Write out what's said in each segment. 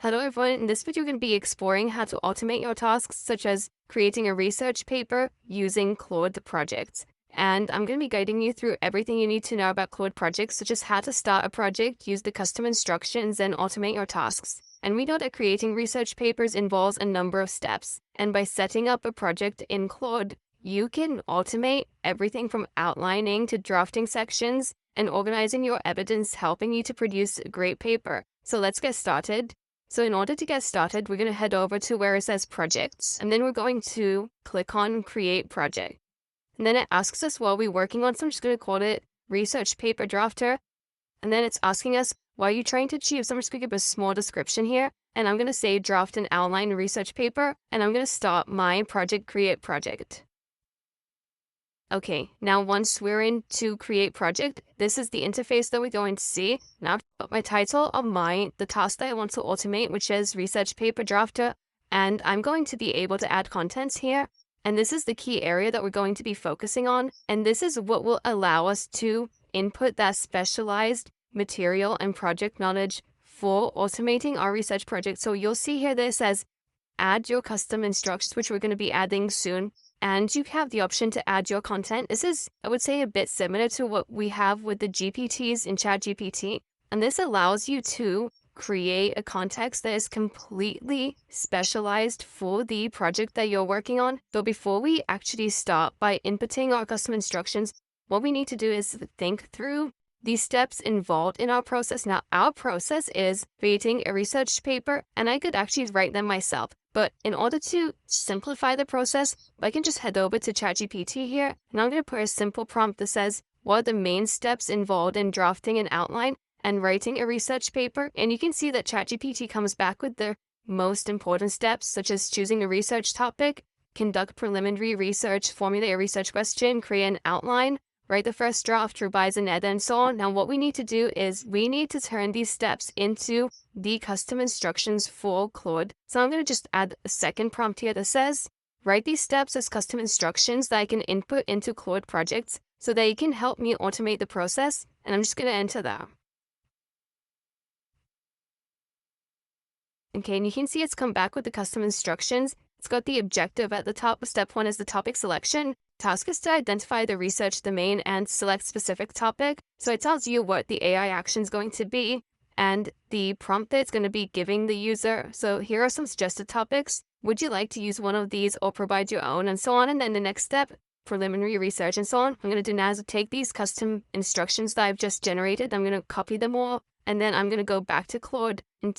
Hello everyone, in this video we're going to be exploring how to automate your tasks such as creating a research paper using Claude projects. And I'm going to be guiding you through everything you need to know about Claude projects, such as how to start a project, use the custom instructions, and automate your tasks. And we know that creating research papers involves a number of steps. And by setting up a project in Claude, you can automate everything from outlining to drafting sections and organizing your evidence, helping you to produce a great paper. So let's get started. So in order to get started, we're going to head over to where it says projects, and then we're going to click on create project. And then it asks us what we're working on, so I'm just going to call it research paper drafter. And then it's asking us, what are you trying to achieve? So I'm just going to give a small description here, and I'm going to say draft and outline research paper, and I'm going to start my project create project. Okay, now once we're into create project, this is the interface that we're going to see. Now I've got my title of the task that I want to automate, which is research paper drafter, and I'm going to be able to add contents here. And this is the key area that we're going to be focusing on. And this is what will allow us to input that specialized material and project knowledge for automating our research project. So you'll see here that it says add your custom instructions, which we're going to be adding soon. And you have the option to add your content. This is, I would say, a bit similar to what we have with the GPTs in ChatGPT. And this allows you to create a context that is completely specialized for the project that you're working on. So before we actually start by inputting our custom instructions, what we need to do is think through the steps involved in our process. Now, our process is creating a research paper, and I could actually write them myself. But in order to simplify the process, I can just head over to ChatGPT here, and I'm going to put a simple prompt that says, what are the main steps involved in drafting an outline and writing a research paper? And you can see that ChatGPT comes back with the most important steps, such as choosing a research topic, conduct preliminary research, formulate a research question, create an outline, write the first draft, revise and edit, and so on. Now, what we need to do is we need to turn these steps into the custom instructions for Claude. So I'm going to just add a second prompt here that says, write these steps as custom instructions that I can input into Claude projects so that it can help me automate the process. And I'm just going to enter that. Okay, and you can see it's come back with the custom instructions. It's got the objective at the top. Step 1 is the topic selection. Task is to identify the research domain and select specific topic. So it tells you what the AI action is going to be and the prompt that it's going to be giving the user. So here are some suggested topics. Would you like to use one of these or provide your own, and so on? And then the next step, preliminary research and so on. I'm going to do now is take these custom instructions that I've just generated. I'm going to copy them all, and then I'm going to go back to Claude and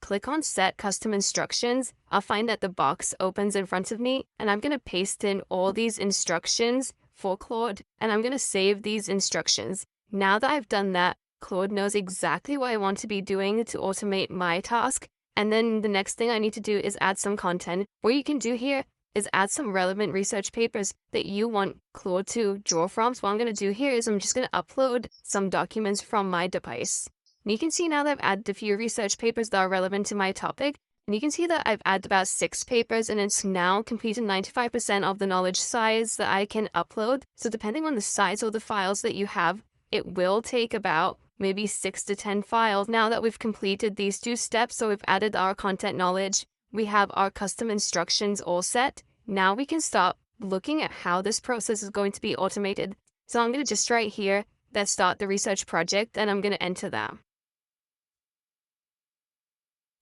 click on set custom instructions. I'll find that the box opens in front of me, and I'm going to paste in all these instructions for Claude, and I'm going to save these instructions. Now that I've done that, Claude knows exactly what I want to be doing to automate my task. And then the next thing I need to do is add some content. What you can do here is add some relevant research papers that you want Claude to draw from. So what I'm going to do here is I'm just going to upload some documents from my device. And you can see now that I've added a few research papers that are relevant to my topic. And you can see that I've added about 6 papers, and it's now completed 95% of the knowledge size that I can upload. So depending on the size of the files that you have, it will take about maybe 6 to 10 files. Now that we've completed these 2 steps, so we've added our content knowledge, we have our custom instructions all set. Now we can start looking at how this process is going to be automated. So I'm going to just write here, let's start the research project, and I'm going to enter that.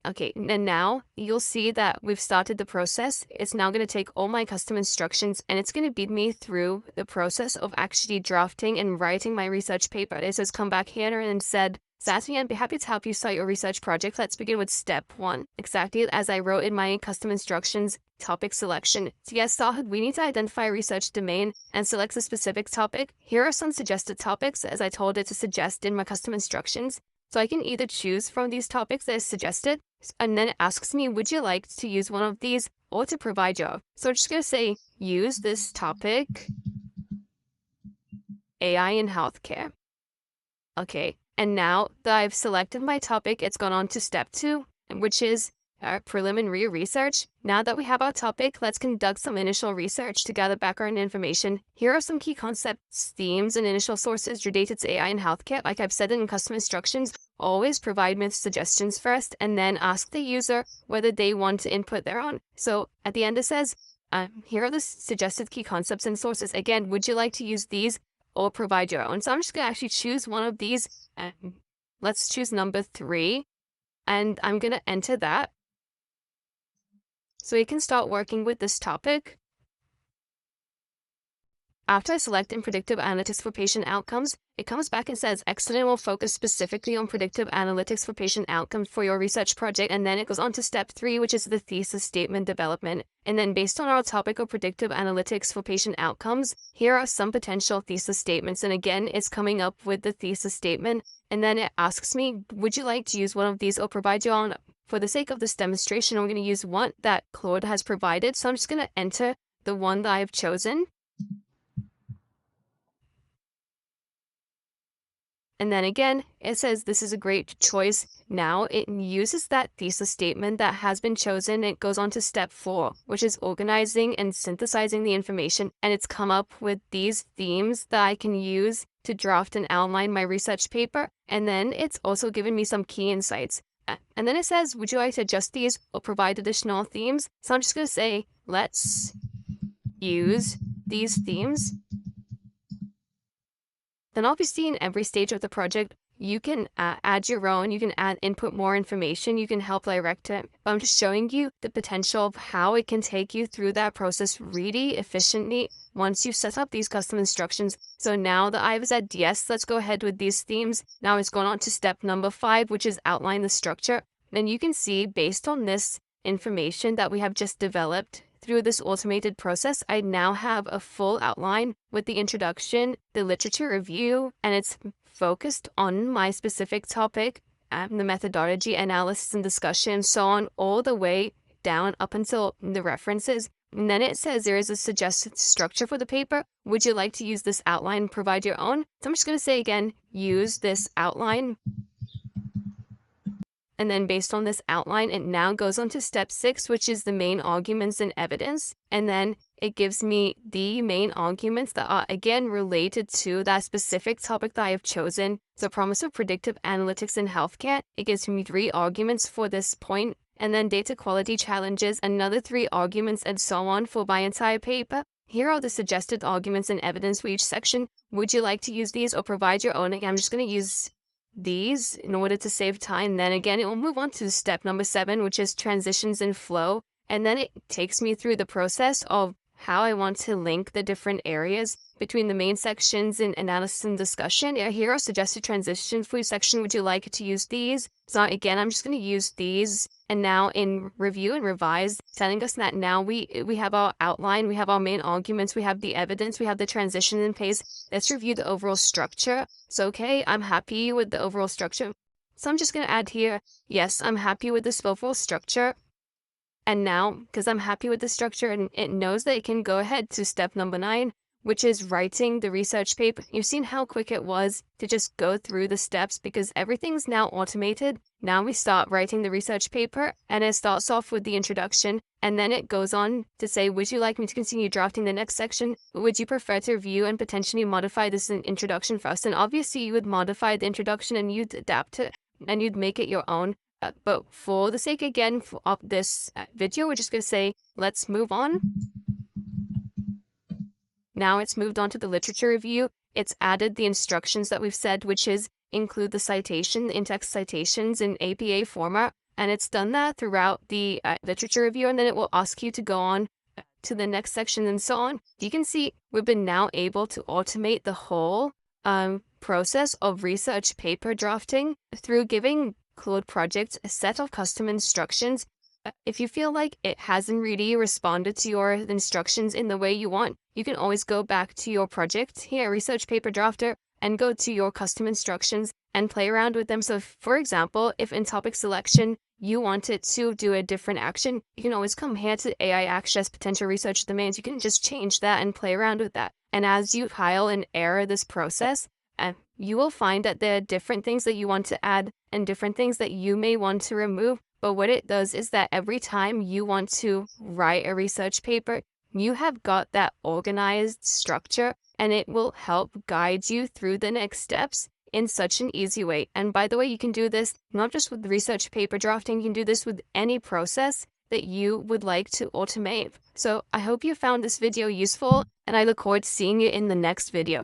Okay, and now you'll see that we've started the process. It's now going to take all my custom instructions, and it's going to lead me through the process of actually drafting and writing my research paper. It says come back here and said, Sassy, I'd be happy to help you start your research project. Let's begin with step 1. Exactly as I wrote in my custom instructions, topic selection. To get started, we need to identify a research domain and select a specific topic. Here are some suggested topics, as I told it to suggest in my custom instructions. So I can either choose from these topics that is suggested, and then it asks me, would you like to use one of these or to provide your? So I'm just going to say, use this topic, AI in healthcare. Okay, and now that I've selected my topic, it's gone on to step 2, which is preliminary research. Now that we have our topic, let's conduct some initial research to gather background information. Here are some key concepts, themes, and initial sources related to AI in healthcare. Like I've said in custom instructions, always provide myth suggestions first, and then ask the user whether they want to input their own. So at the end it says, here are the suggested key concepts and sources. Again, would you like to use these or provide your own? So I'm just going to actually choose one of these. Let's choose number 3, and I'm going to enter that. So we can start working with this topic. After I select in predictive analytics for patient outcomes, it comes back and says, Excellent will focus specifically on predictive analytics for patient outcomes for your research project. And then it goes on to step 3, which is the thesis statement development. And then based on our topic of predictive analytics for patient outcomes, here are some potential thesis statements. And again, it's coming up with the thesis statement. And then it asks me, would you like to use one of these or provide your own? For the sake of this demonstration, I'm going to use one that Claude has provided. So I'm just going to enter the one that I've chosen. And then again, it says this is a great choice. Now it uses that thesis statement that has been chosen. It goes on to step 4, which is organizing and synthesizing the information. And it's come up with these themes that I can use to draft and outline my research paper. And then it's also given me some key insights. And then it says, would you like to adjust these or provide additional themes? So I'm just going to say, let's use these themes. Then obviously in every stage of the project, you can add your own, you can input more information, you can help direct it. But I'm just showing you the potential of how it can take you through that process really efficiently once you set up these custom instructions. So now that I've said, yes, let's go ahead with these themes. Now it's going on to step number 5, which is outline the structure. Then you can see based on this information that we have just developed, through this automated process, I now have a full outline with the introduction, the literature review, and it's focused on my specific topic, the methodology, analysis, and discussion, so on, all the way down up until the references. And then it says there is a suggested structure for the paper. Would you like to use this outline and provide your own? So I'm just going to say again, use this outline. And then based on this outline, it now goes on to step 6, which is the main arguments and evidence. And then it gives me the main arguments that are, again, related to that specific topic that I have chosen. So promise of predictive analytics in healthcare, it gives me 3 arguments for this point. And then data quality challenges, another 3 arguments, and so on for my entire paper. Here are the suggested arguments and evidence for each section. Would you like to use these or provide your own? Again, I'm just going to use these in order to save time. Then again, it will move on to step number 7, which is transitions and flow. And then it takes me through the process of how I want to link the different areas between the main sections in analysis and discussion. Here are suggested transitions for each section. Would you like to use these? So again, I'm just going to use these. And now in review and revise, telling us that now we have our outline, we have our main arguments, we have the evidence, we have the transition in pace. Let's review the overall structure. So okay, I'm happy with the overall structure. So I'm just going to add here, yes, I'm happy with this overall structure. And now, because I'm happy with the structure, and it knows that it can go ahead to step number 9, which is writing the research paper. You've seen how quick it was to just go through the steps because everything's now automated. Now we start writing the research paper, and it starts off with the introduction, and then it goes on to say, would you like me to continue drafting the next section? Would you prefer to review and potentially modify this introduction first? And obviously you would modify the introduction and you'd adapt it and you'd make it your own. But for the sake, again, of this video, we're just going to say, let's move on. Now it's moved on to the literature review. It's added the instructions that we've said, which is include the citation, the in-text citations in APA format. And it's done that throughout the literature review. And then it will ask you to go on to the next section and so on. You can see we've been now able to automate the whole process of research paper drafting through giving Claude projects a set of custom instructions. If you feel like it hasn't really responded to your instructions in the way you want, you can always go back to your project here, Research Paper Drafter, and go to your custom instructions and play around with them. So for example, if in topic selection, you wanted to do a different action, you can always come here to AI Access Potential Research Domains. You can just change that and play around with that. And as you trial and error this process, you will find that there are different things that you want to add and different things that you may want to remove. But what it does is that every time you want to write a research paper, you have got that organized structure, and it will help guide you through the next steps in such an easy way. And by the way, you can do this not just with research paper drafting, you can do this with any process that you would like to automate. So I hope you found this video useful, and I look forward to seeing you in the next video.